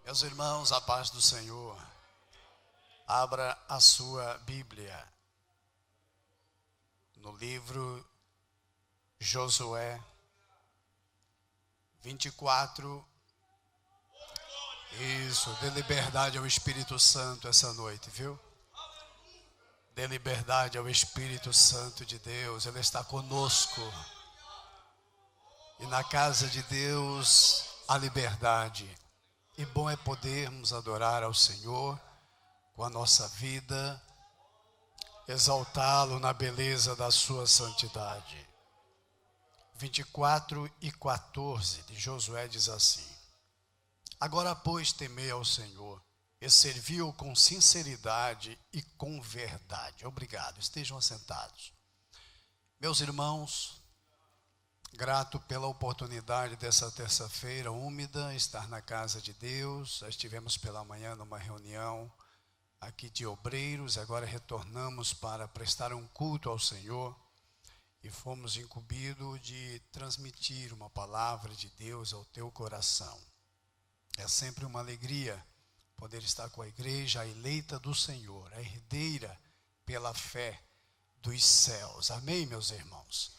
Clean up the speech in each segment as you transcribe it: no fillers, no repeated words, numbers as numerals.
Meus irmãos, a paz do Senhor. Abra a sua Bíblia no livro Josué 24. Isso, dê liberdade ao Espírito Santo essa noite, viu? Dê liberdade ao Espírito Santo de Deus, Ele está conosco. E na casa de Deus há liberdade. E bom é podermos adorar ao Senhor com a nossa vida, exaltá-lo na beleza da sua santidade. 24:14 de Josué diz assim: Agora, pois, temei ao Senhor e servi-o com sinceridade e com verdade. Obrigado, estejam assentados. Meus irmãos, grato pela oportunidade dessa terça-feira úmida, estar na casa de Deus. Já estivemos pela manhã numa reunião aqui de obreiros, agora retornamos para prestar um culto ao Senhor e fomos incumbidos de transmitir uma palavra de Deus ao teu coração. É sempre uma alegria poder estar com a igreja, a eleita do Senhor, a herdeira pela fé dos céus. Amém, meus irmãos?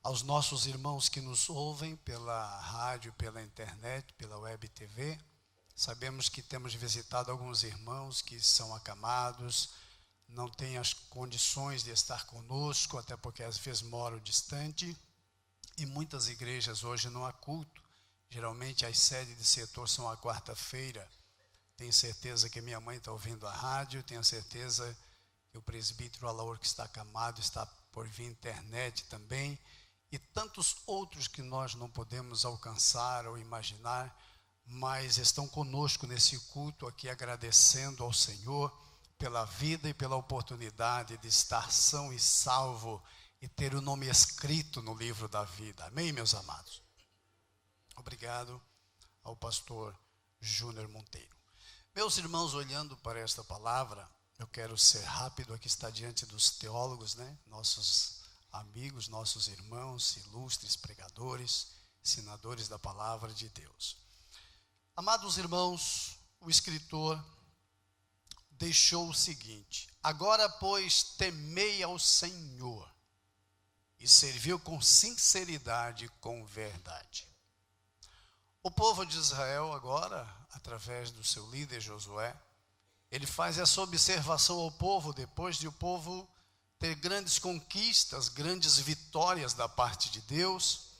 Aos nossos irmãos que nos ouvem pela rádio, pela internet, pela web TV, sabemos que temos visitado alguns irmãos que são acamados, não têm as condições de estar conosco, até porque às vezes moram distante, e muitas igrejas hoje não há culto. Geralmente as sedes de setor são à quarta-feira. Tenho certeza que minha mãe está ouvindo a rádio, tenho certeza que o presbítero Alaor, que está acamado, está por vir internet também, e tantos outros que nós não podemos alcançar ou imaginar, mas estão conosco nesse culto aqui, agradecendo ao Senhor pela vida e pela oportunidade de estar são e salvo e ter o nome escrito no livro da vida. Amém, meus amados? Obrigado ao pastor Júnior Monteiro. Meus irmãos, olhando para esta palavra, eu quero ser rápido, aqui está diante dos teólogos, nossos amigos, nossos irmãos, ilustres pregadores, ensinadores da palavra de Deus. Amados irmãos, o escritor deixou o seguinte: agora, pois, temei ao Senhor e serviu com sinceridade e com verdade. O povo de Israel agora, através do seu líder Josué, ele faz essa observação ao povo, depois de o povo ter grandes conquistas, grandes vitórias da parte de Deus,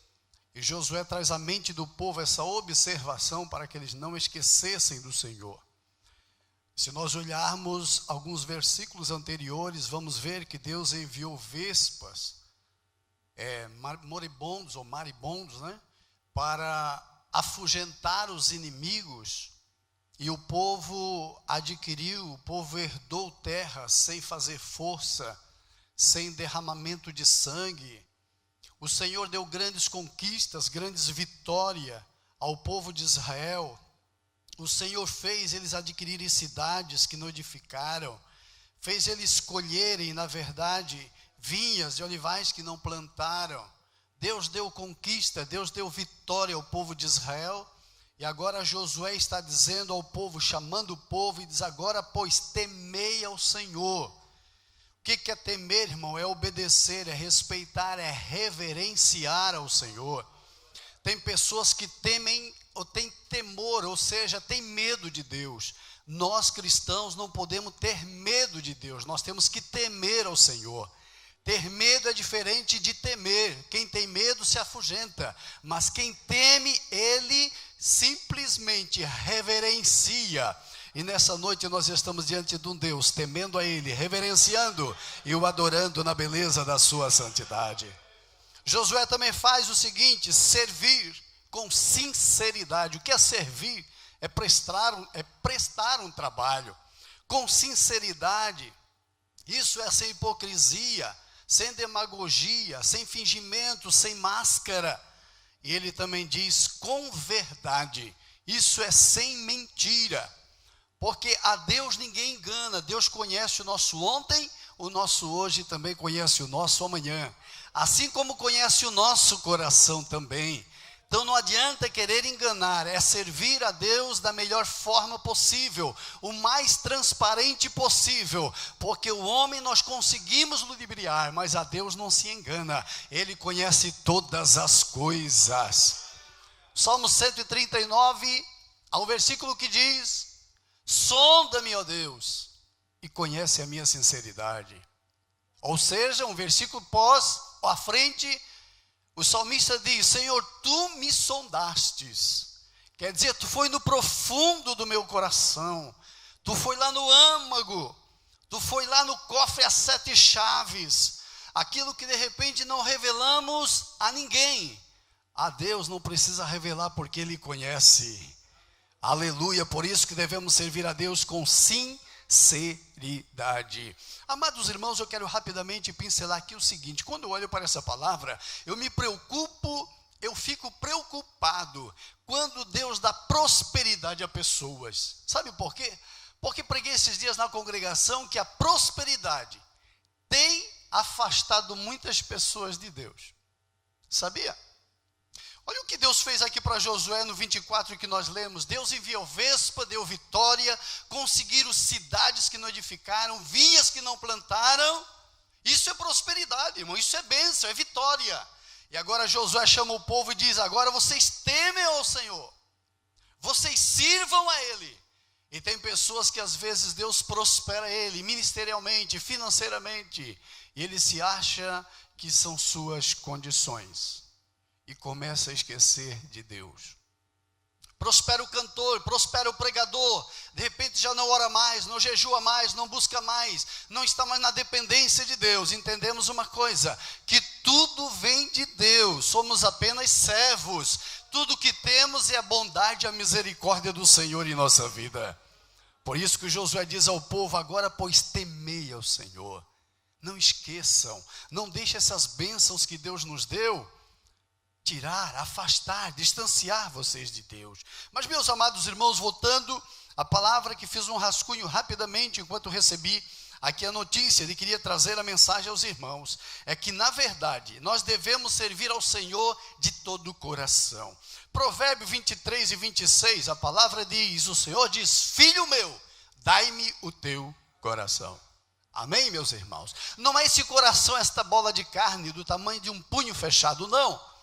e Josué traz à mente do povo essa observação para que eles não esquecessem do Senhor. Se nós olharmos alguns versículos anteriores, vamos ver que Deus enviou vespas, moribundos ou maribondos, para afugentar os inimigos, e o povo adquiriu, o povo herdou terra sem fazer força, sem derramamento de sangue. O Senhor deu grandes conquistas, grandes vitórias ao povo de Israel. O Senhor fez eles adquirirem cidades que não edificaram, fez eles colherem, na verdade, vinhas e olivais que não plantaram. Deus deu conquista, Deus deu vitória ao povo de Israel. E agora Josué está dizendo ao povo, chamando o povo, e diz: agora, pois, temei ao Senhor. O que é temer, irmão? É obedecer, é respeitar, é reverenciar ao Senhor. Tem pessoas que temem ou têm temor, ou seja, têm medo de Deus. Nós cristãos não podemos ter medo de Deus, nós temos que temer ao Senhor. Ter medo é diferente de temer. Quem tem medo se afugenta, mas quem teme, ele simplesmente reverencia. E nessa noite nós estamos diante de um Deus, temendo a Ele, reverenciando e o adorando na beleza da sua santidade. Josué também faz o seguinte: servir com sinceridade. O que é servir? É prestar um trabalho com sinceridade. Isso é sem hipocrisia, sem demagogia, sem fingimento, sem máscara. E ele também diz com verdade. Isso é sem mentira. Porque a Deus ninguém engana. Deus conhece o nosso ontem, o nosso hoje, e também conhece o nosso amanhã. Assim como conhece o nosso coração também. Então não adianta querer enganar, é servir a Deus da melhor forma possível, o mais transparente possível, porque o homem nós conseguimos ludibriar, mas a Deus não se engana, Ele conhece todas as coisas. Salmo 139, ao versículo que diz: sonda-me, ó Deus, e conhece a minha sinceridade. Ou seja, um versículo à frente, o salmista diz: Senhor, tu me sondastes. Quer dizer, tu foi no profundo do meu coração, tu foi lá no âmago, tu foi lá no cofre às 7 chaves, aquilo que de repente não revelamos a ninguém, a Deus não precisa revelar porque Ele conhece. Aleluia, por isso que devemos servir a Deus com sinceridade. Amados irmãos, eu quero rapidamente pincelar aqui o seguinte: quando eu olho para essa palavra, eu fico preocupado quando Deus dá prosperidade a pessoas. Sabe por quê? Porque preguei esses dias na congregação que a prosperidade tem afastado muitas pessoas de Deus. Sabia? Olha o que Deus fez aqui para Josué no 24 que nós lemos. Deus enviou vespa, deu vitória, conseguiram cidades que não edificaram, vinhas que não plantaram. Isso é prosperidade, irmão, isso é bênção, é vitória. E agora Josué chama o povo e diz: agora vocês temem ao Senhor, vocês sirvam a Ele. E tem pessoas que às vezes Deus prospera ele, ministerialmente, financeiramente, e ele se acha que são suas condições. E começa a esquecer de Deus. Prospera o cantor, prospera o pregador, de repente já não ora mais, não jejua mais, não busca mais, não está mais na dependência de Deus. Entendemos uma coisa, que tudo vem de Deus, somos apenas servos, tudo que temos é a bondade e a misericórdia do Senhor em nossa vida. Por isso que Josué diz ao povo: agora pois temei ao Senhor, não esqueçam, não deixem essas bênçãos que Deus nos deu tirar, afastar, distanciar vocês de Deus. Mas, meus amados irmãos, voltando à palavra que fiz um rascunho rapidamente enquanto recebi aqui a notícia e queria trazer a mensagem aos irmãos, é que na verdade nós devemos servir ao Senhor de todo o coração. Provérbio 23 e 26, a palavra diz, o Senhor diz: filho meu, dai-me o teu coração. Amém, meus irmãos? Não é esse coração, esta bola de carne do tamanho de um punho fechado, não.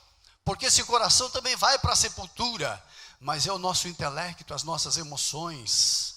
Porque esse coração também vai para a sepultura, mas é o nosso intelecto, as nossas emoções.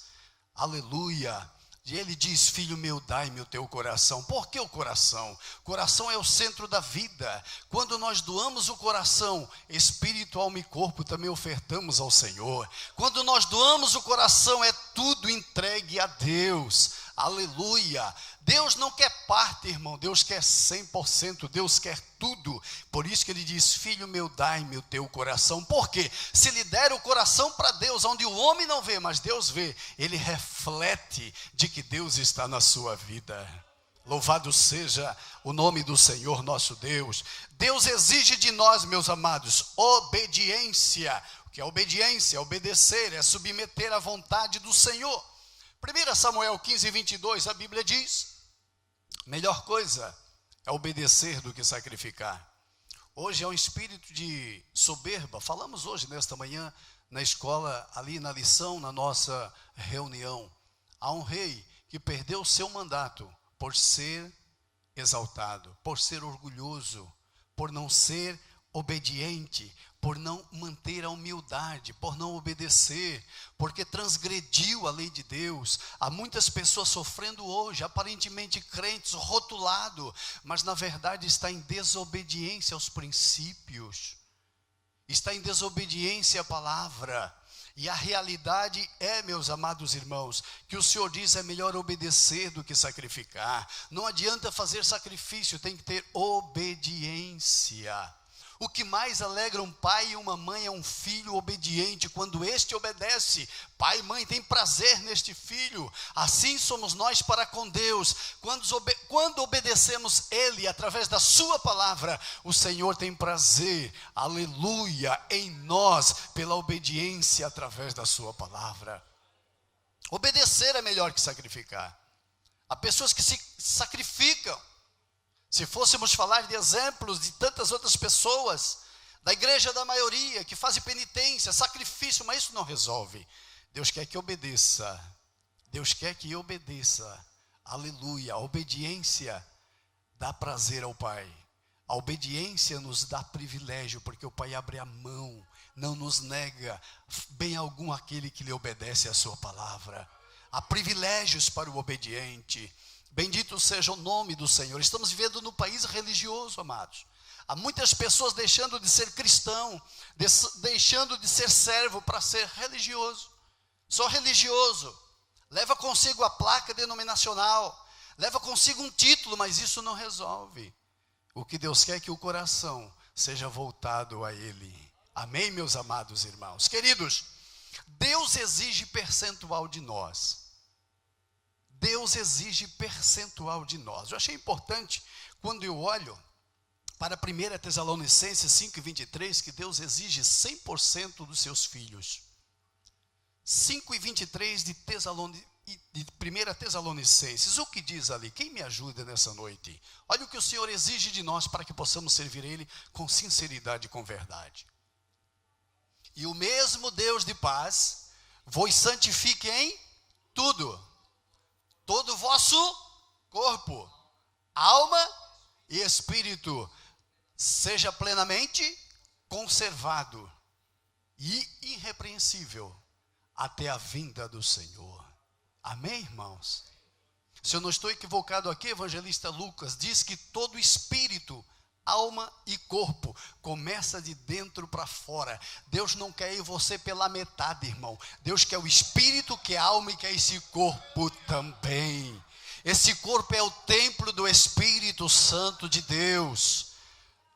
Aleluia. E ele diz: filho meu, dai-me o teu coração. Por que o coração? O coração é o centro da vida. Quando nós doamos o coração, espírito, alma e corpo também ofertamos ao Senhor. Quando nós doamos o coração, é tudo entregue a Deus. Aleluia. Deus não quer parte, irmão, Deus quer 100%, Deus quer tudo. Por isso que ele diz: filho meu, dai-me o teu coração. Por quê? Se ele der o coração para Deus, onde o homem não vê, mas Deus vê, ele reflete de que Deus está na sua vida. Louvado seja o nome do Senhor nosso Deus. Deus exige de nós, meus amados, obediência. O que é obediência? Obedecer, é submeter à vontade do Senhor. 1 Samuel 15, 22, a Bíblia diz: melhor coisa é obedecer do que sacrificar. Hoje é um espírito de soberba. Falamos hoje, nesta manhã, na escola, ali na lição, na nossa reunião. Há um rei que perdeu o seu mandato por ser exaltado, por ser orgulhoso, por não ser obediente, por não manter a humildade, por não obedecer, porque transgrediu a lei de Deus. Há muitas pessoas sofrendo hoje, aparentemente crentes, rotulado, mas na verdade está em desobediência aos princípios, está em desobediência à palavra. E a realidade é, meus amados irmãos, que o Senhor diz: é melhor obedecer do que sacrificar. Não adianta fazer sacrifício, tem que ter obediência. O que mais alegra um pai e uma mãe é um filho obediente, quando este obedece. Pai e mãe têm prazer neste filho. Assim somos nós para com Deus. Quando obedecemos Ele através da sua palavra, o Senhor tem prazer, aleluia, em nós, pela obediência através da sua palavra. Obedecer é melhor que sacrificar. Há pessoas que se sacrificam. Se fôssemos falar de exemplos de tantas outras pessoas, da igreja da maioria, que faz penitência, sacrifício, mas isso não resolve. Deus quer que obedeça. Deus quer que obedeça. Aleluia. A obediência dá prazer ao Pai. A obediência nos dá privilégio, porque o Pai abre a mão, não nos nega bem algum aquele que lhe obedece à sua palavra. Há privilégios para o obediente. Bendito seja o nome do Senhor. Estamos vivendo no país religioso, amados. Há muitas pessoas deixando de ser cristão, deixando de ser servo para ser religioso. Só religioso. Leva consigo a placa denominacional, leva consigo um título, mas isso não resolve. O que Deus quer é que o coração seja voltado a Ele. Amém, meus amados irmãos? Queridos, Deus exige percentual de nós. Deus exige percentual de nós. Eu achei importante, quando eu olho para 1 Tessalonicenses 5:23, que Deus exige 100% dos seus filhos. 5:23 de 1 Tessalonicenses, o que diz ali? Quem me ajuda nessa noite? Olha o que o Senhor exige de nós para que possamos servir Ele com sinceridade e com verdade. E o mesmo Deus de paz vos santifique em tudo, todo o vosso corpo, alma e espírito, seja plenamente conservado e irrepreensível até a vinda do Senhor. Amém, irmãos? Se eu não estou equivocado aqui, evangelista Lucas diz que todo espírito, alma e corpo começa de dentro para fora. Deus não quer você pela metade, irmão. Deus quer o espírito, quer a alma e quer esse corpo também. Esse corpo é o templo do Espírito Santo de Deus.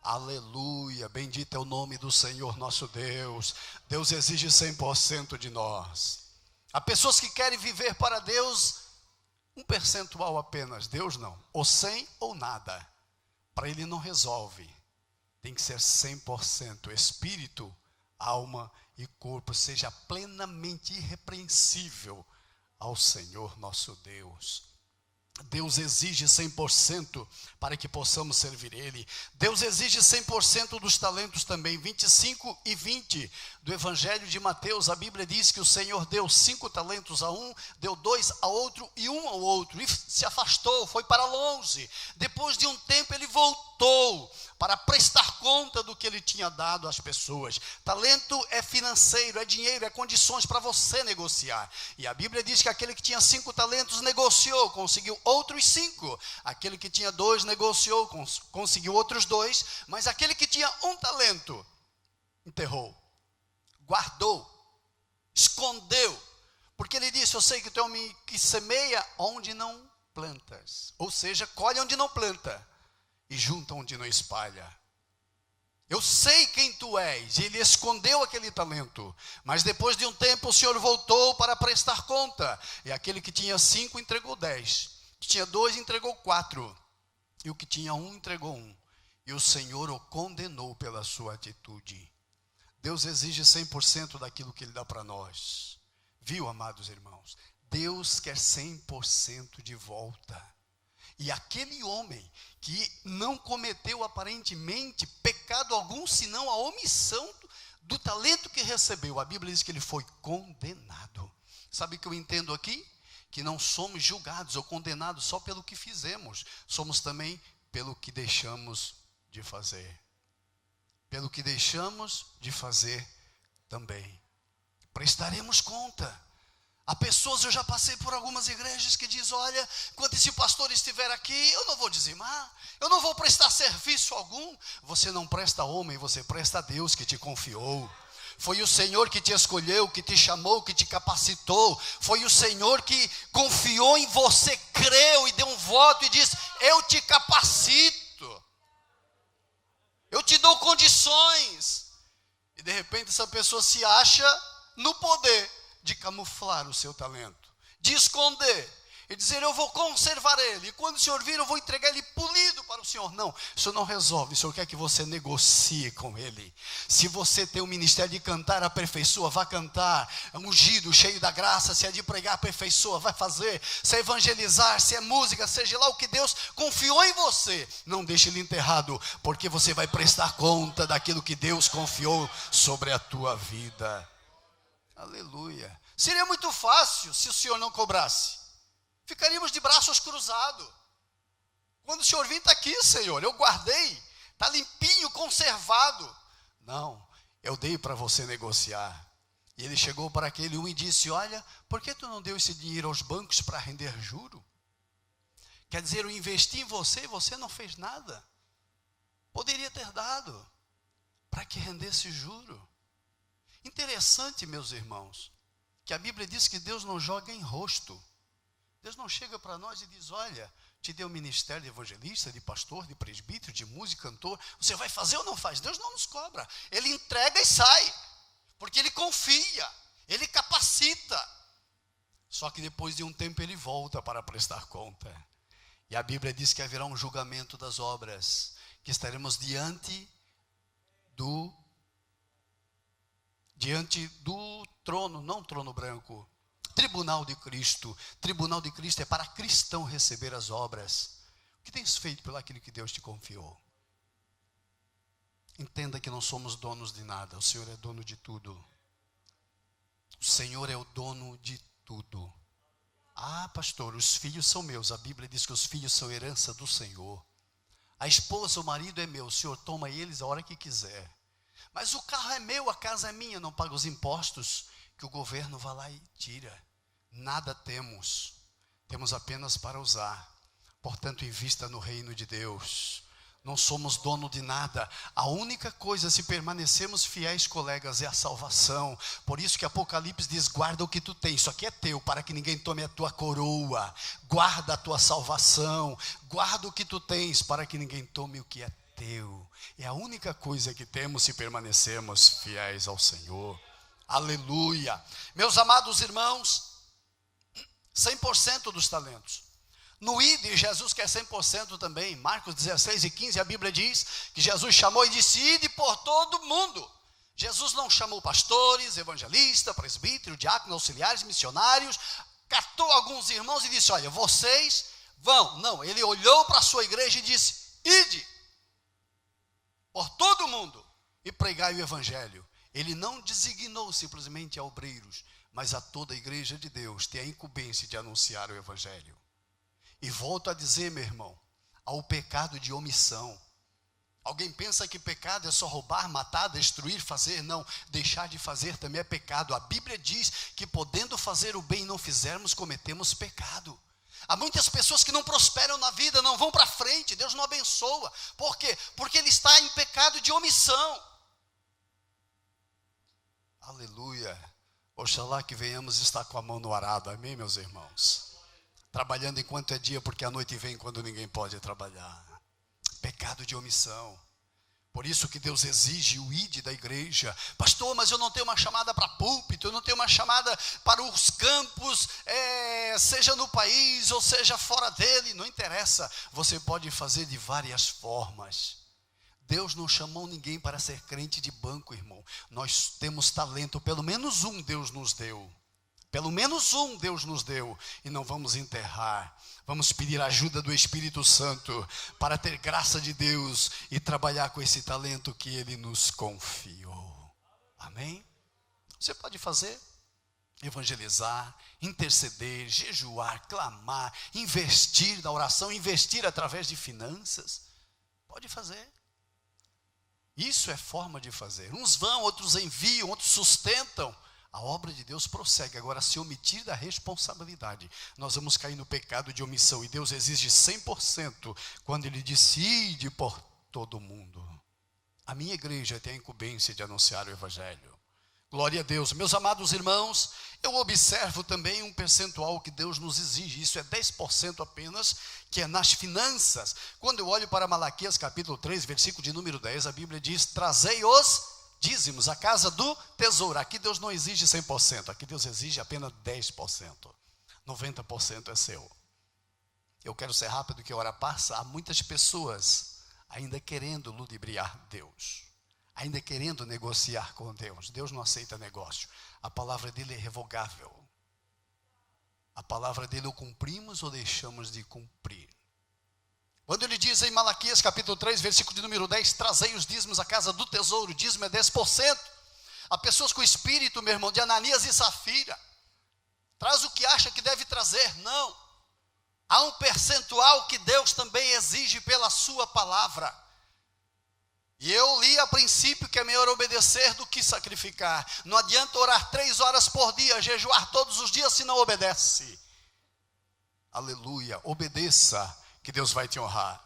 Aleluia, bendito é o nome do Senhor nosso Deus. Deus exige 100% de nós. Há pessoas que querem viver para Deus um percentual apenas. Deus não, ou 100 ou nada. Para Ele não resolve. Tem que ser 100%. Espírito, alma e corpo seja plenamente irrepreensível ao Senhor nosso Deus. Deus exige 100% para que possamos servir Ele. Deus exige 100% dos talentos também. 25 e 20 do Evangelho de Mateus, a Bíblia diz que o Senhor deu 5 talentos a um, deu 2 a outro e 1 ao outro, e se afastou, foi para longe. Depois de um tempo ele voltou para prestar conta do que ele tinha dado às pessoas. Talento é financeiro, é dinheiro, é condições para você negociar. E a Bíblia diz que aquele que tinha 5 talentos negociou, conseguiu outros 5. Aquele que tinha 2 negociou, conseguiu outros 2. Mas aquele que tinha 1 talento, enterrou, guardou, escondeu. Porque ele disse: eu sei que tu é um homem que semeia onde não plantas. Ou seja, colhe onde não planta e junta onde não espalha. Eu sei quem tu és. E ele escondeu aquele talento. Mas depois de um tempo o Senhor voltou para prestar conta. E aquele que tinha 5 entregou 10. Que tinha 2 entregou 4. E o que tinha 1 entregou 1. E o Senhor o condenou pela sua atitude. Deus exige 100% daquilo que Ele dá para nós. Viu, amados irmãos? Deus quer 100% de volta. E aquele homem que não cometeu aparentemente pecado algum, senão a omissão do talento que recebeu, a Bíblia diz que ele foi condenado. Sabe o que eu entendo aqui? Que não somos julgados ou condenados só pelo que fizemos, somos também pelo que deixamos de fazer. Pelo que deixamos de fazer também. Prestaremos conta. Há pessoas, eu já passei por algumas igrejas que dizem: olha, quando esse pastor estiver aqui, eu não vou dizimar, eu não vou prestar serviço algum. Você não presta a homem, você presta a Deus que te confiou. Foi o Senhor que te escolheu, que te chamou, que te capacitou. Foi o Senhor que confiou em você, creu e deu um voto e disse: eu te capacito, eu te dou condições. E de repente essa pessoa se acha no poder de camuflar o seu talento, de esconder, e dizer, eu vou conservar ele, e quando o Senhor vir, eu vou entregar ele polido para o Senhor. Não, isso não resolve. O Senhor quer que você negocie com ele. Se você tem o ministério de cantar, aperfeiçoa, vá cantar, ungido, cheio da graça. Se é de pregar, aperfeiçoa, vai fazer. Se é evangelizar, se é música, seja lá o que Deus confiou em você, não deixe ele enterrado, porque você vai prestar conta daquilo que Deus confiou sobre a tua vida. Aleluia. Seria muito fácil se o Senhor não cobrasse. Ficaríamos de braços cruzados. Quando o Senhor vir, está aqui, Senhor, eu guardei, está limpinho, conservado. Não, eu dei para você negociar. E ele chegou para aquele um e disse, olha, por que tu não deu esse dinheiro aos bancos para render juro? Quer dizer, eu investi em você e você não fez nada. Poderia ter dado, para que rendesse juro. Interessante, meus irmãos, que a Bíblia diz que Deus não joga em rosto. Deus não chega para nós e diz, olha, te deu ministério de evangelista, de pastor, de presbítero, de músico, cantor, você vai fazer ou não faz? Deus não nos cobra, ele entrega e sai, porque ele confia, ele capacita. Só que depois de um tempo ele volta para prestar conta. E a Bíblia diz que haverá um julgamento das obras, que estaremos diante do trono, não trono branco, tribunal de Cristo. Tribunal de Cristo é para cristão receber as obras. O que tens feito pelo aquilo que Deus te confiou? Entenda que não somos donos de nada, o Senhor é dono de tudo. O Senhor é o dono de tudo. Ah, pastor, os filhos são meus. A Bíblia diz que os filhos são herança do Senhor. A esposa, o marido é meu, o Senhor toma eles a hora que quiser. Mas o carro é meu, a casa é minha, não paga os impostos que o governo vai lá e tira. Nada temos apenas para usar. Portanto, invista no reino de Deus. Não somos dono de nada. A única coisa, se permanecermos fiéis, colegas, é a salvação. Por isso que Apocalipse diz, guarda o que tu tens, isso aqui é teu, para que ninguém tome a tua coroa. Guarda a tua salvação, guarda o que tu tens, para que ninguém tome o que é teu. É a única coisa que temos se permanecermos fiéis ao Senhor. Aleluia. Meus amados irmãos, 100% dos talentos. No ID, Jesus quer 100% também. Marcos 16 e 15, a Bíblia diz que Jesus chamou e disse, ide por todo mundo. Jesus não chamou pastores, evangelistas, presbíteros, diáconos, auxiliares, missionários. Catou alguns irmãos e disse, olha, vocês vão. Não, ele olhou para a sua igreja e disse, ide por todo mundo e pregai o evangelho. Ele não designou simplesmente a obreiros, mas a toda a igreja de Deus tem a incumbência de anunciar o evangelho. E volto a dizer, meu irmão, ao pecado de omissão. Alguém pensa que pecado é só roubar, matar, destruir, fazer? Não, deixar de fazer também é pecado. A Bíblia diz que podendo fazer o bem e não fizermos, cometemos pecado. Há muitas pessoas que não prosperam na vida, não vão para frente, Deus não abençoa. Por quê? Porque ele está em pecado de omissão. Aleluia. Oxalá que venhamos estar com a mão no arado, amém, meus irmãos? Trabalhando enquanto é dia, porque a noite vem quando ninguém pode trabalhar. Pecado de omissão. Por isso que Deus exige o ide da igreja. Pastor, mas eu não tenho uma chamada para púlpito, eu não tenho uma chamada para os campos, seja no país ou seja fora dele, não interessa. Você pode fazer de várias formas. Deus não chamou ninguém para ser crente de banco, irmão. Nós temos talento, pelo menos um Deus nos deu. Pelo menos um Deus nos deu, e não vamos enterrar. Vamos pedir a ajuda do Espírito Santo para ter graça de Deus e trabalhar com esse talento que Ele nos confiou. Amém? Você pode fazer? Evangelizar, interceder, jejuar, clamar, investir na oração, investir através de finanças. Pode fazer. Isso é forma de fazer. Uns vão, outros enviam, outros sustentam. A obra de Deus prossegue. Agora, se omitir da responsabilidade, nós vamos cair no pecado de omissão. E Deus exige 100% quando Ele decide por todo mundo. A minha igreja tem a incumbência de anunciar o Evangelho. Glória a Deus. Meus amados irmãos, eu observo também um percentual que Deus nos exige. Isso é 10% apenas, que é nas finanças. Quando eu olho para Malaquias capítulo 3, versículo de número 10, a Bíblia diz, trazei os dízimos, a casa do tesouro. Aqui Deus não exige 100%, aqui Deus exige apenas 10%. 90% é seu. Eu quero ser rápido que a hora passa. Há muitas pessoas ainda querendo ludibriar Deus, ainda querendo negociar com Deus. Deus não aceita negócio. A palavra dele é irrevogável. A palavra dele ou cumprimos ou deixamos de cumprir. Quando ele diz em Malaquias capítulo 3, versículo de número 10, trazei os dízimos à casa do tesouro, dízimo é 10%. Há pessoas com espírito, meu irmão, de Ananias e Safira. Traz o que acha que deve trazer. Não. Há um percentual que Deus também exige pela sua palavra. E eu li a princípio que é melhor obedecer do que sacrificar. Não adianta orar 3 horas por dia, jejuar todos os dias se não obedece. Aleluia, obedeça, que Deus vai te honrar.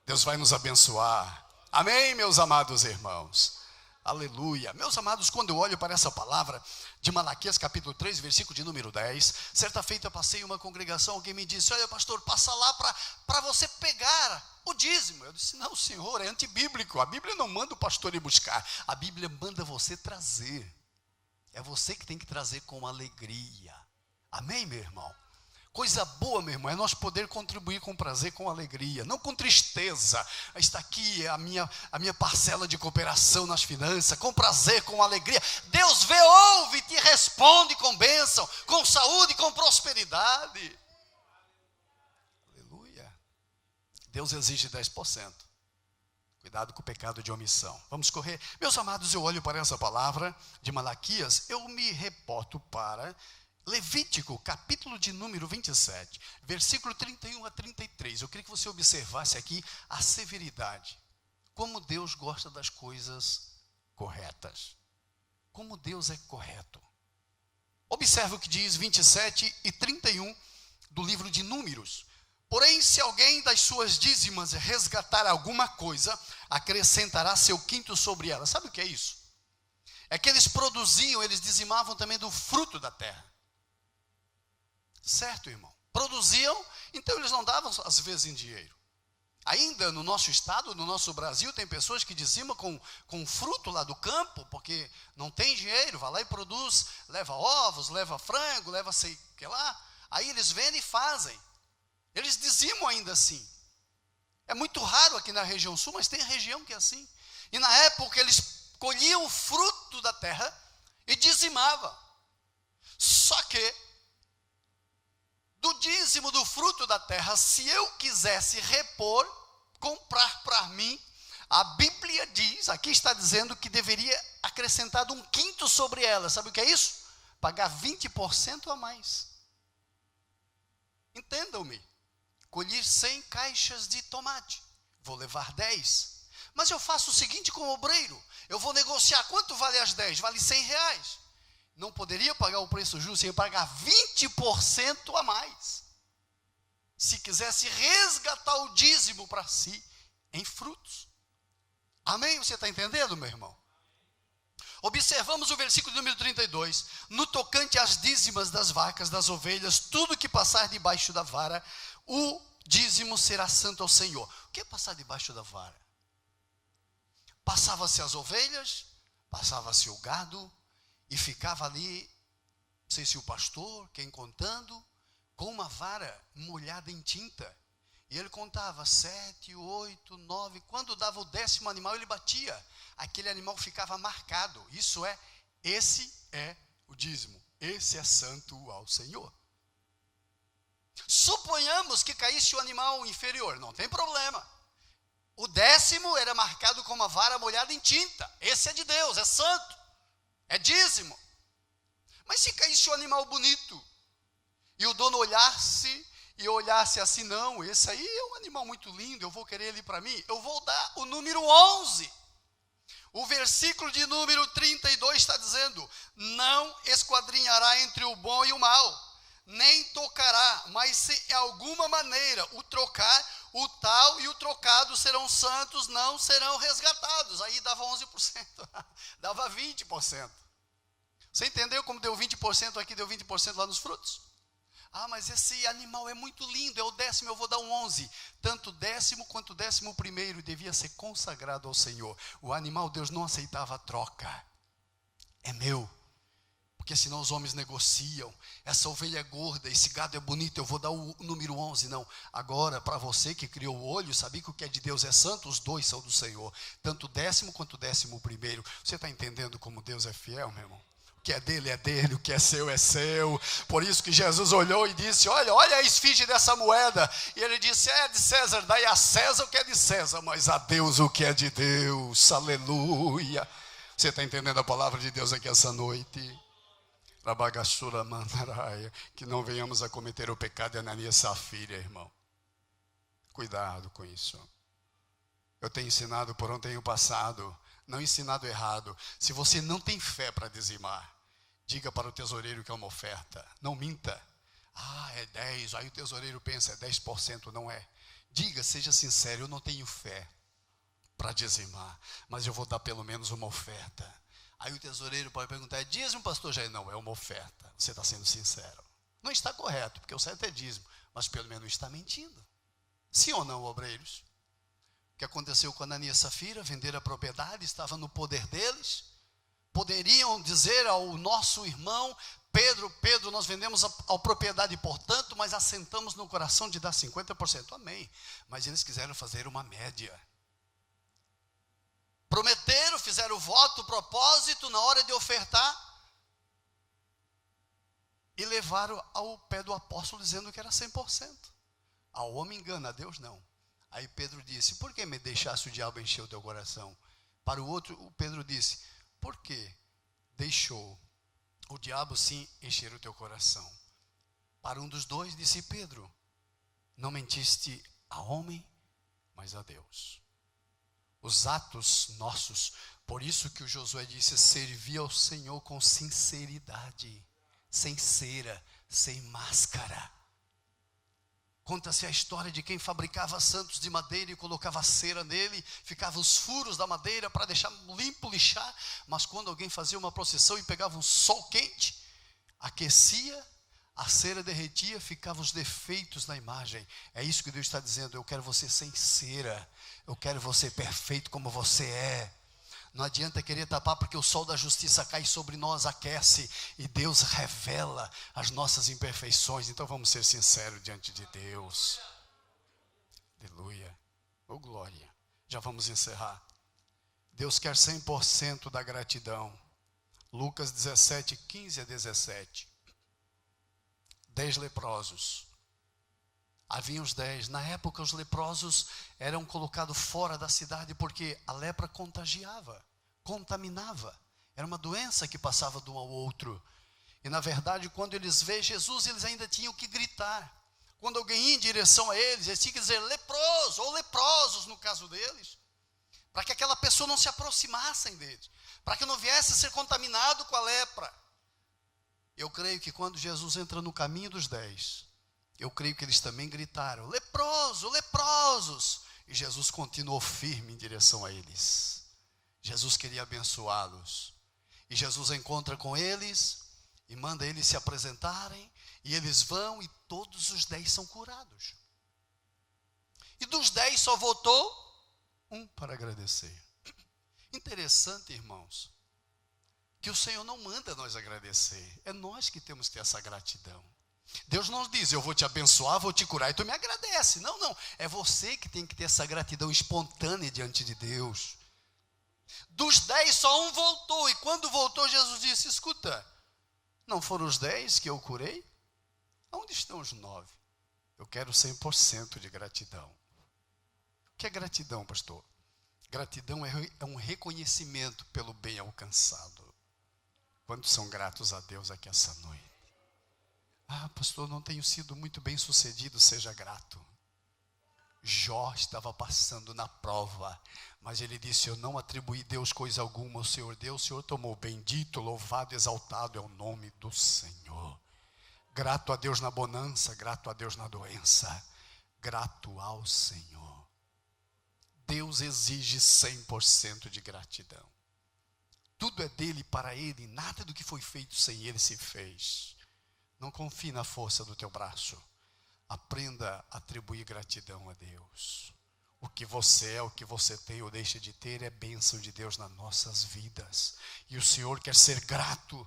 Deus vai nos abençoar. Amém, meus amados irmãos. Aleluia. Meus amados, quando eu olho para essa palavra de Malaquias capítulo 3, versículo de número 10, certa feita eu passei em uma congregação, alguém me disse, olha pastor, passa lá para você pegar o dízimo. Eu disse, não senhor, é antibíblico, a Bíblia não manda o pastor ir buscar, a Bíblia manda você trazer, é você que tem que trazer com alegria. Amém, meu irmão? Coisa boa, meu irmão, é nós poder contribuir com prazer, com alegria, não com tristeza. Está aqui a minha parcela de cooperação nas finanças, com prazer, com alegria. Deus vê, ouve e te responde com bênção, com saúde, com prosperidade. Aleluia. Deus exige 10%. Cuidado com o pecado de omissão. Vamos correr. Meus amados, eu olho para essa palavra de Malaquias, eu me reporto para Levítico, capítulo de número 27, versículo 31 a 33. Eu queria que você observasse aqui a severidade. Como Deus gosta das coisas corretas. Como Deus é correto. Observe o que diz 27 e 31 do livro de Números. Porém, se alguém das suas dízimas resgatar alguma coisa, acrescentará seu quinto sobre ela. Sabe o que é isso? É que eles produziam, eles dizimavam também do fruto da terra. Certo, irmão? Produziam, então eles não davam às vezes em dinheiro. Ainda no nosso estado, no nosso Brasil, tem pessoas que dizimam com fruto lá do campo, porque não tem dinheiro, vai lá e produz, leva ovos, leva frango, leva sei o que lá, aí eles vendem e fazem. Eles dizimam ainda assim. É muito raro aqui na região sul, mas tem região que é assim. E na época eles colhiam o fruto da terra e dizimavam. Só que do dízimo do fruto da terra, se eu quisesse repor, comprar para mim, a Bíblia diz, aqui está dizendo que deveria acrescentar um quinto sobre ela. Sabe o que é isso? Pagar 20% a mais. Entendam-me. Colhi 100 caixas de tomate, vou levar 10. Mas eu faço o seguinte com o obreiro, eu vou negociar, quanto vale as 10? Vale 100 reais. Não poderia pagar o preço justo, ia pagar 20% a mais. Se quisesse resgatar o dízimo para si, em frutos. Amém? Você está entendendo, meu irmão? Observamos o versículo número 32. No tocante às dízimas das vacas, das ovelhas, tudo que passar debaixo da vara, o dízimo será santo ao Senhor. O que é passar debaixo da vara? Passava-se as ovelhas, passava-se o gado, e ficava ali, não sei se o pastor, quem contando, com uma vara molhada em tinta. E ele contava 7, 8, 9. Quando dava o 10º animal, ele batia. Aquele animal ficava marcado. Esse é o dízimo. Esse é santo ao Senhor. Suponhamos que caísse o animal inferior. Não tem problema. O 10º era marcado com uma vara molhada em tinta. Esse é de Deus, é santo. É dízimo. Mas se caísse um animal bonito, e o dono olhasse assim, não, esse aí é um animal muito lindo, eu vou querer ele para mim, eu vou dar o número 11. O versículo de número 32 está dizendo, não esquadrinhará entre o bom e o mal, nem tocará, mas se em alguma maneira o trocar, o tal e o trocado serão santos, não serão resgatados. Aí dava 11%, dava 20%. Você entendeu como deu 20% aqui, deu 20% lá nos frutos? Ah, mas esse animal é muito lindo, é o 10º, eu vou dar um 11. Tanto o 10º quanto o 11º devia ser consagrado ao Senhor. O animal, Deus não aceitava troca. É meu. Porque senão os homens negociam. Essa ovelha é gorda, esse gado é bonito, eu vou dar o número 11. Não, agora para você que criou o olho, sabia que o que é de Deus é santo? Os dois são do Senhor, tanto o 10º quanto o 11º. Você está entendendo como Deus é fiel, meu irmão? O que é dele, o que é seu é seu. Por isso que Jesus olhou e disse, olha a esfinge dessa moeda. E ele disse, é de César, daí a César o que é de César, mas a Deus o que é de Deus. Aleluia. Você está entendendo a palavra de Deus aqui essa noite? Que não venhamos a cometer o pecado de Ananias e Safira, irmão. Cuidado com isso. Eu tenho ensinado por onde tenho passado, não ensinado errado. Se você não tem fé para dizimar, diga para o tesoureiro que é uma oferta. Não minta. É 10. Aí o tesoureiro pensa, é 10%, não é. Diga, seja sincero, eu não tenho fé para dizimar, mas eu vou dar pelo menos uma oferta. Aí o tesoureiro pode perguntar, é dízimo, pastor Jair? Não, é uma oferta. Você está sendo sincero. Não está correto, porque o certo é dízimo, mas pelo menos está mentindo. Sim ou não, obreiros? O que aconteceu com Ananias e Safira? Venderam a propriedade, estava no poder deles. Poderiam dizer ao nosso irmão, Pedro, nós vendemos a propriedade por tanto, mas assentamos no coração de dar 50%. Amém. Mas eles quiseram fazer uma média. Prometeram, fizeram o voto, o propósito, na hora de ofertar, e levaram ao pé do apóstolo dizendo que era 100%. Ao homem engana, a Deus não. Aí Pedro disse, por que me deixasse o diabo encher o teu coração? Para o outro, o Pedro disse, por que deixou o diabo sim encher o teu coração? Para um dos dois, disse Pedro, não mentiste a homem, mas a Deus. Os atos nossos, por isso que o Josué disse, servir ao Senhor com sinceridade, sem cera, sem máscara. Conta-se a história de quem fabricava santos de madeira e colocava cera nele, ficavam os furos da madeira para deixar limpo, lixar, mas quando alguém fazia uma procissão e pegava um sol quente, aquecia, a cera derretia, ficavam os defeitos na imagem. É isso que Deus está dizendo, eu quero você sem cera, eu quero você perfeito como você é. Não adianta querer tapar, porque o sol da justiça cai sobre nós, aquece, e Deus revela as nossas imperfeições. Então vamos ser sinceros diante de Deus. Aleluia. Oh glória. Já vamos encerrar. Deus quer 100% da gratidão. Lucas 17, 15 a 17. 10 leprosos. Havia os 10. Na época os leprosos eram colocados fora da cidade porque a lepra contagiava, contaminava. Era uma doença que passava de um ao outro. E na verdade, quando eles veem Jesus, eles ainda tinham que gritar. Quando alguém ia em direção a eles, eles tinham que dizer leproso ou leprosos no caso deles, para que aquela pessoa não se aproximasse deles, para que não viesse a ser contaminado com a lepra. Eu creio que quando Jesus entra no caminho dos 10, eu creio que eles também gritaram, leproso, leprosos. E Jesus continuou firme em direção a eles. Jesus queria abençoá-los. E Jesus encontra com eles e manda eles se apresentarem. E eles vão e todos os 10 são curados. E dos 10 só voltou um para agradecer. Interessante, irmãos, que o Senhor não manda nós agradecer. É nós que temos que ter essa gratidão. Deus não diz, eu vou te abençoar, vou te curar e tu me agradece. Não, não. É você que tem que ter essa gratidão espontânea diante de Deus. Dos 10, só um voltou. E quando voltou, Jesus disse, escuta, não foram os 10 que eu curei? Onde estão os 9? Eu quero 100% de gratidão. O que é gratidão, pastor? Gratidão é um reconhecimento pelo bem alcançado. Quantos são gratos a Deus aqui essa noite? Pastor, não tenho sido muito bem sucedido, seja grato. Jó estava passando na prova, mas ele disse, eu não atribuí a Deus coisa alguma, o Senhor deu, o Senhor tomou, bendito, louvado, exaltado é o nome do Senhor. Grato a Deus na bonança, grato a Deus na doença, grato ao Senhor. Deus exige 100% de gratidão. Tudo é dele, para ele, nada do que foi feito sem ele se fez. Não confie na força do teu braço. Aprenda a atribuir gratidão a Deus. O que você é, o que você tem ou deixa de ter é bênção de Deus nas nossas vidas. E o Senhor quer ser grato.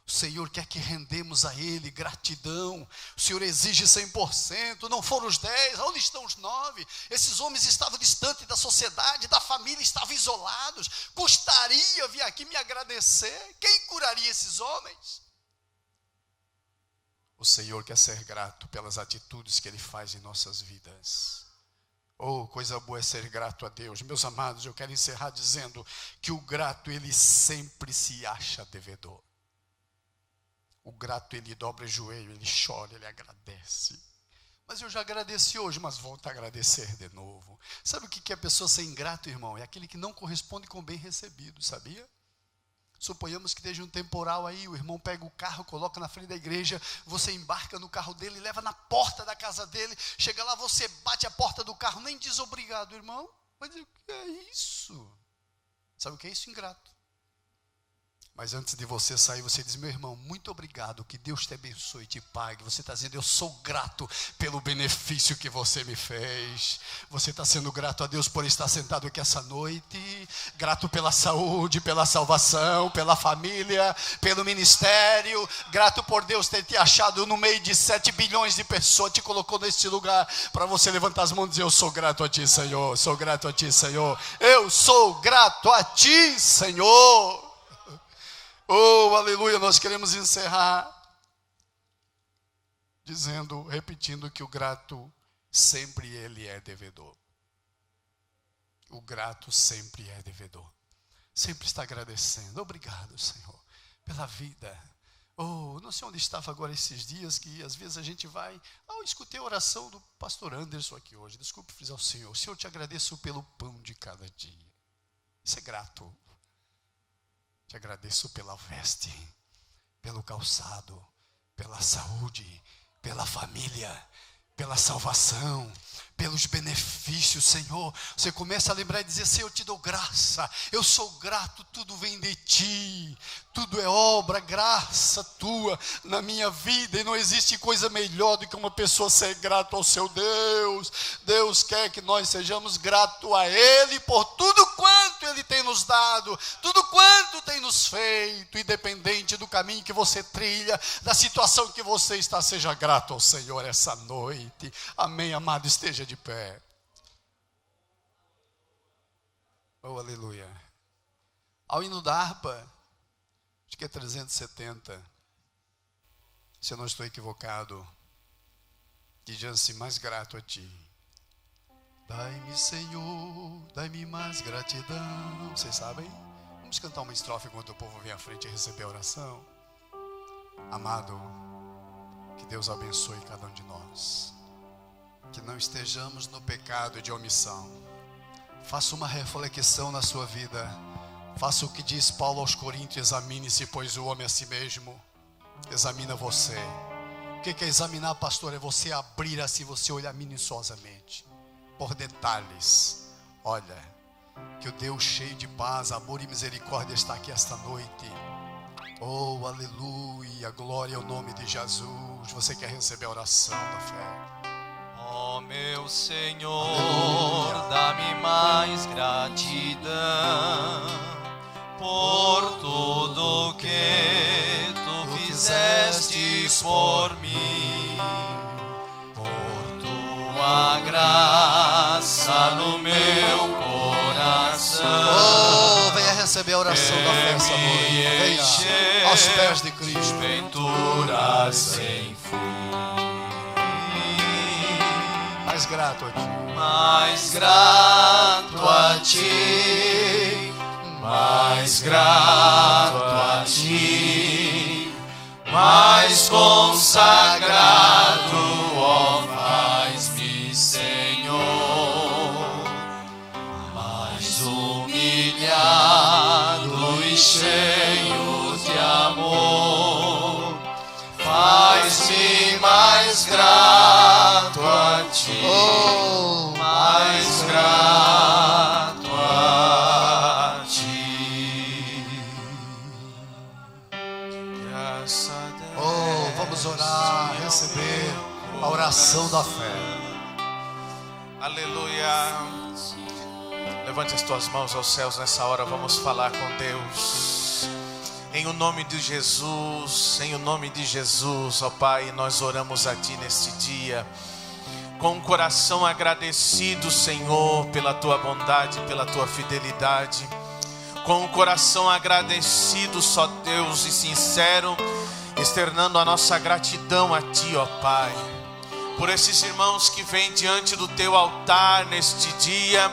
O O Senhor quer que rendemos a Ele gratidão. O Senhor exige 100%. Não foram os 10, onde estão os 9? Esses homens estavam distantes da sociedade, da família, estavam isolados. Custaria vir aqui me agradecer? Quem curaria esses homens? O Senhor quer ser grato pelas atitudes que Ele faz em nossas vidas. Oh, coisa boa é ser grato a Deus. Meus amados, eu quero encerrar dizendo que o grato, ele sempre se acha devedor. O grato, ele dobra o joelho, ele chora, ele agradece. Mas eu já agradeci hoje, mas volto a agradecer de novo. Sabe o que é a pessoa ser ingrato, irmão? É aquele que não corresponde com o bem recebido, sabia? Suponhamos que esteja um temporal aí, o irmão pega o carro, coloca na frente da igreja, você embarca no carro dele, leva na porta da casa dele, chega lá, você bate a porta do carro, nem diz obrigado, irmão. Mas o que é isso? Sabe o que é isso? Ingrato. Mas antes de você sair, você diz: meu irmão, muito obrigado, que Deus te abençoe e te pague. Você está dizendo: eu sou grato pelo benefício que você me fez. Você está sendo grato a Deus por estar sentado aqui essa noite, grato pela saúde, pela salvação, pela família, pelo ministério, grato por Deus ter te achado no meio de 7 bilhões de pessoas, te colocou neste lugar, para você levantar as mãos e dizer: eu sou grato a ti, Senhor, sou grato a ti, Senhor, eu sou grato a ti, Senhor. Oh, aleluia, nós queremos encerrar dizendo, repetindo que o grato sempre ele é devedor. O grato sempre é devedor. Sempre está agradecendo. Obrigado, Senhor, pela vida. Oh, não sei onde estava agora esses dias, que às vezes a gente vai... eu escutei a oração do pastor Anderson aqui hoje. Desculpe frisar o Senhor. Senhor, eu te agradeço pelo pão de cada dia. Isso é grato. Te agradeço pela veste, pelo calçado, pela saúde, pela família, pela salvação, pelos benefícios, Senhor. Você começa a lembrar e dizer: Senhor, eu te dou graça, eu sou grato, tudo vem de ti, tudo é obra, graça tua na minha vida, e não existe coisa melhor do que uma pessoa ser grato ao seu Deus. Deus quer que nós sejamos gratos a Ele por tudo quanto Ele tem nos dado, tudo quanto tem nos feito, independente do caminho que você trilha, da situação que você está. Seja grato ao Senhor essa noite. Amém, amado, esteja de pé. Oh, aleluia. Ao hino da harpa, acho que é 370, se eu não estou equivocado, que diz assim: mais grato a ti. Dai-me, Senhor, dai-me mais gratidão. Vocês sabem? Vamos cantar uma estrofe enquanto o povo vem à frente e receber a oração. Amado, que Deus abençoe cada um de nós, que não estejamos no pecado de omissão. Faça uma reflexão na sua vida. Faça o que diz Paulo aos Coríntios: examine-se, pois o homem a si mesmo examina você. O que é examinar, pastor? É você abrir assim, você olhar minuciosamente, por detalhes. Olha, que o Deus cheio de paz, amor e misericórdia está aqui esta noite. Oh, aleluia, glória ao nome de Jesus. Você quer receber a oração da fé? Ó meu Senhor, dá-me mais gratidão por tudo que tu fizeste por mim, por tua graça no meu coração. Oh, venha receber a oração da fé essa noite. Venha aos pés de Cristo. Venturas sem fim. Mais grato a ti. Mais grato a ti, mais grato a ti, mais consagrado, ó, faz-me, Senhor, mais humilhado e cheio de amor, faz-me mais grato a ti. Oh, Mais grato a ti. Graça a Deus. oh, vamos orar, receber a oração da fé. Aleluia. Levante as tuas mãos aos céus nessa hora. Vamos falar com Deus. Em o nome de Jesus, ó Pai, nós oramos a Ti neste dia, com um coração agradecido, Senhor, pela Tua bondade, pela Tua fidelidade, com um coração agradecido, só Deus, e sincero, externando a nossa gratidão a Ti, ó Pai, por esses irmãos que vêm diante do Teu altar neste dia,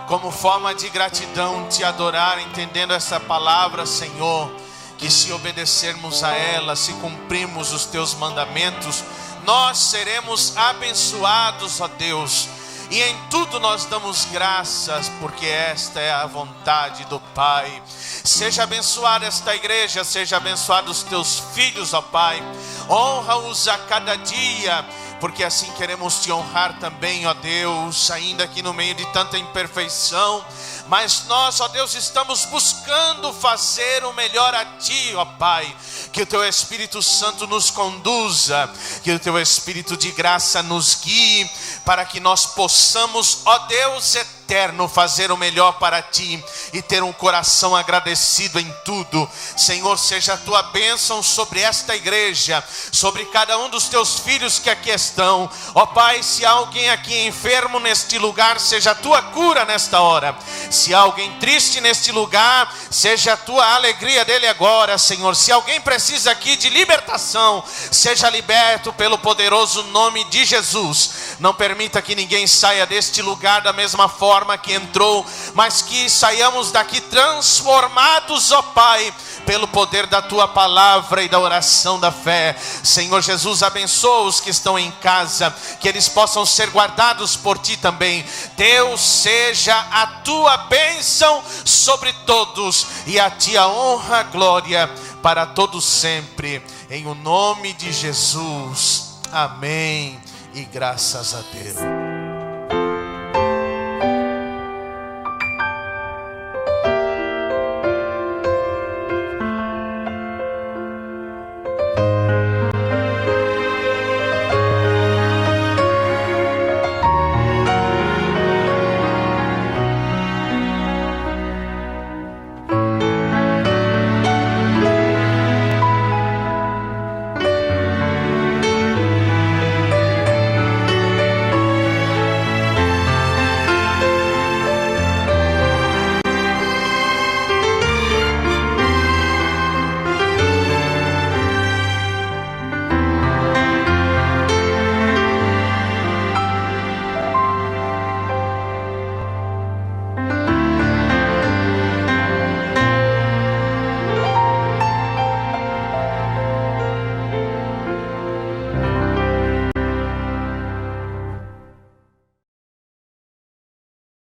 como forma de gratidão, Te adorar, entendendo essa palavra, Senhor, que se obedecermos a ela, se cumprirmos os Teus mandamentos, nós seremos abençoados, ó Deus, e em tudo nós damos graças, porque esta é a vontade do Pai. Seja abençoada esta igreja, seja abençoado os Teus filhos, ó Pai, honra-os a cada dia, porque assim queremos Te honrar também, ó Deus, ainda que no meio de tanta imperfeição, mas nós, ó Deus, estamos buscando fazer o melhor a Ti, ó Pai. Que o Teu Espírito Santo nos conduza, que o Teu Espírito de graça nos guie, para que nós possamos, ó Deus eterno, fazer o melhor para Ti e ter um coração agradecido em tudo. Senhor, seja a Tua bênção sobre esta igreja, sobre cada um dos Teus filhos que aqui estão. Ó Pai, se há alguém aqui enfermo neste lugar, seja a Tua cura nesta hora. Se há alguém triste neste lugar, seja a Tua alegria dele agora, Senhor. Se alguém precisa aqui de libertação, seja liberto pelo poderoso nome de Jesus. Não permita que ninguém saia deste lugar da mesma forma que entrou, mas que saiamos daqui transformados, ó Pai, pelo poder da Tua palavra e da oração da fé. Senhor Jesus, abençoa os que estão em casa, que eles possam ser guardados por Ti também. Deus, seja a Tua bênção sobre todos, e a Ti a honra, a glória para todos sempre, em o nome de Jesus, amém, e graças a Deus.